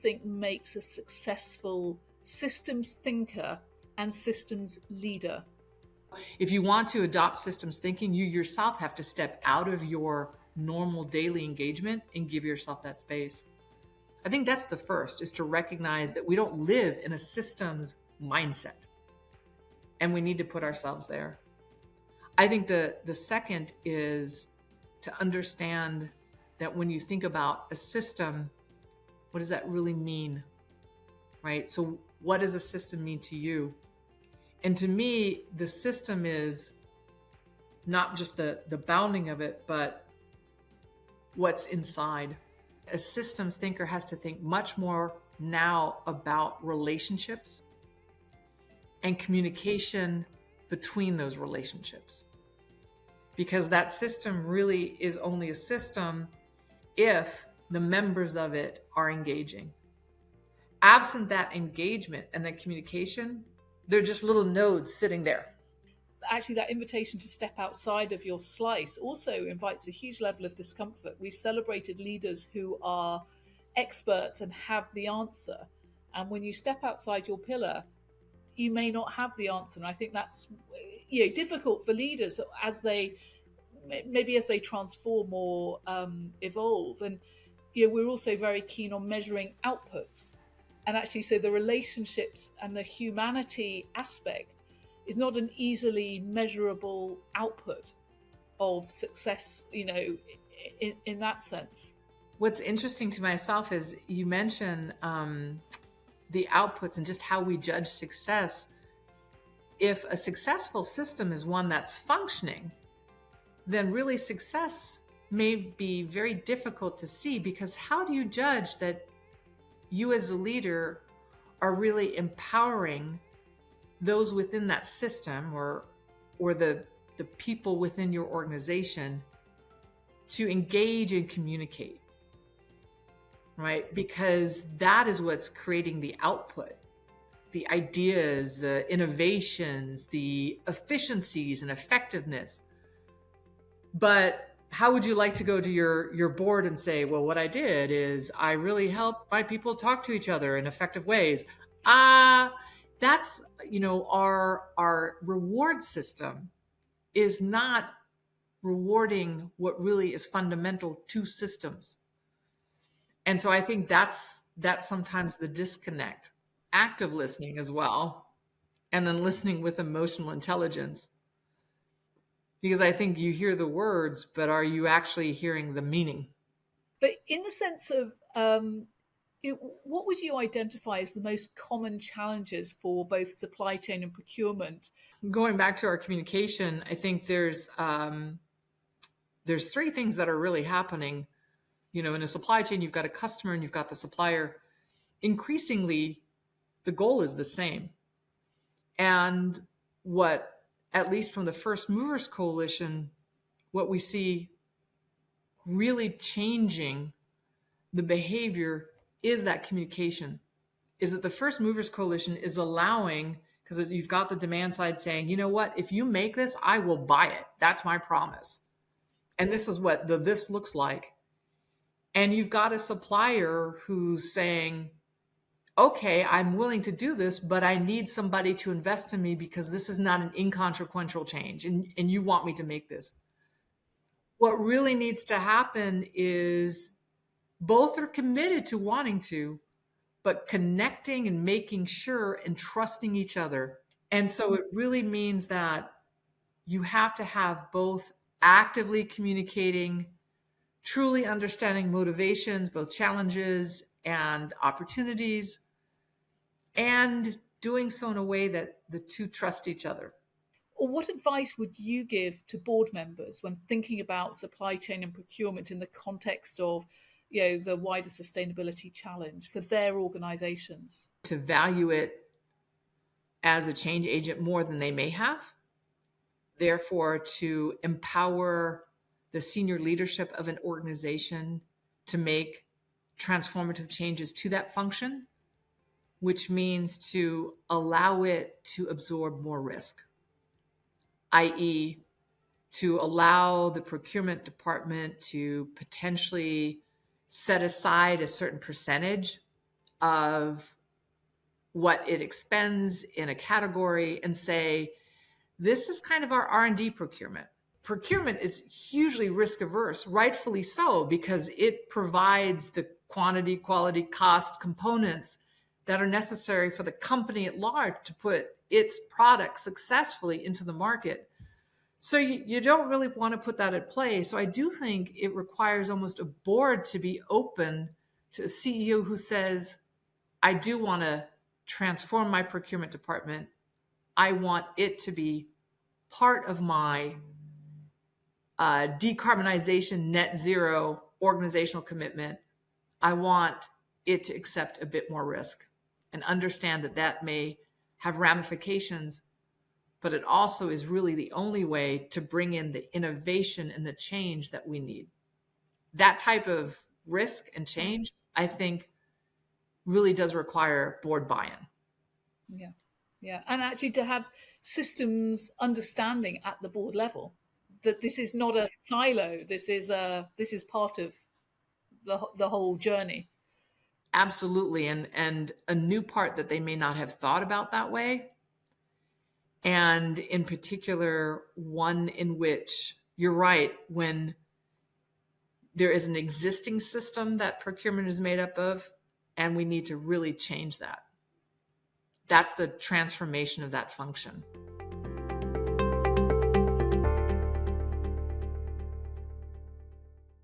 think makes a successful systems thinker and systems leader? If you want to adopt systems thinking, you yourself have to step out of your normal daily engagement and give yourself that space. I think that's the first, is to recognize that we don't live in a systems mindset and we need to put ourselves there. I think the second is to understand that when you think about a system, what does that really mean, right? So what does a system mean to you? And to me, the system is not just the bounding of it, but what's inside. A systems thinker has to think much more now about relationships and communication between those relationships. Because that system really is only a system if the members of it are engaging. Absent that engagement and that communication, they're just little nodes sitting there. Actually, that invitation to step outside of your slice also invites a huge level of discomfort. We've celebrated leaders who are experts and have the answer. And when you step outside your pillar, you may not have the answer. And I think that's difficult for leaders as they transform or evolve. And we're also very keen on measuring outputs. And actually, so the relationships and the humanity aspect is not an easily measurable output of success, in that sense. What's interesting to myself is you mention the outputs and just how we judge success. If a successful system is one that's functioning, then really success may be very difficult to see, because how do you judge that you as a leader are really empowering those within that system or the people within your organization to engage and communicate, right? Because that is what's creating the output, the ideas, the innovations, the efficiencies and effectiveness. But how would you like to go to your board and say, well, what I did is I really helped my people talk to each other in effective ways? That's, our reward system is not rewarding what really is fundamental to systems. And so I think that's sometimes the disconnect. Active listening as well, and then listening with emotional intelligence. Because I think you hear the words, but are you actually hearing the meaning? But in the sense of, what would you identify as the most common challenges for both supply chain and procurement? Going back to our communication, I think there's three things that are really happening. In a supply chain, you've got a customer and you've got the supplier. Increasingly, the goal is the same. And what, at least from the First Movers Coalition, what we see really changing the behavior is that communication. Is that the First Movers Coalition is allowing, because you've got the demand side saying, you know what, if you make this, I will buy it. That's my promise. And this is what this looks like. And you've got a supplier who's saying, okay, I'm willing to do this, but I need somebody to invest in me because this is not an inconsequential change. And you want me to make this. What really needs to happen is both are committed to wanting to, but connecting and making sure and trusting each other. And so it really means that you have to have both actively communicating, truly understanding motivations, both challenges and opportunities, and doing so in a way that the two trust each other. Or what advice would you give to board members when thinking about supply chain and procurement in the context of the wider sustainability challenge for their organizations? To value it as a change agent more than they may have. Therefore, to empower the senior leadership of an organization to make transformative changes to that function, which means to allow it to absorb more risk, i.e., to allow the procurement department to potentially set aside a certain percentage of what it expends in a category and say, this is kind of our R&D procurement. Procurement is hugely risk averse, rightfully so, because it provides the quantity, quality, cost components that are necessary for the company at large to put its product successfully into the market. So you don't really want to put that at play. So I do think it requires almost a board to be open to a CEO who says, I do want to transform my procurement department. I want it to be part of my decarbonization net zero organizational commitment. I want it to accept a bit more risk and understand that that may have ramifications, but it also is really the only way to bring in the innovation and the change that we need. That type of risk and change, I think, really does require board buy-in. Yeah. Yeah. And actually to have systems understanding at the board level that this is not a silo. This is part of the whole journey. Absolutely. And a new part that they may not have thought about that way. And in particular, one in which you're right, when there is an existing system that procurement is made up of, and we need to really change that. That's the transformation of that function.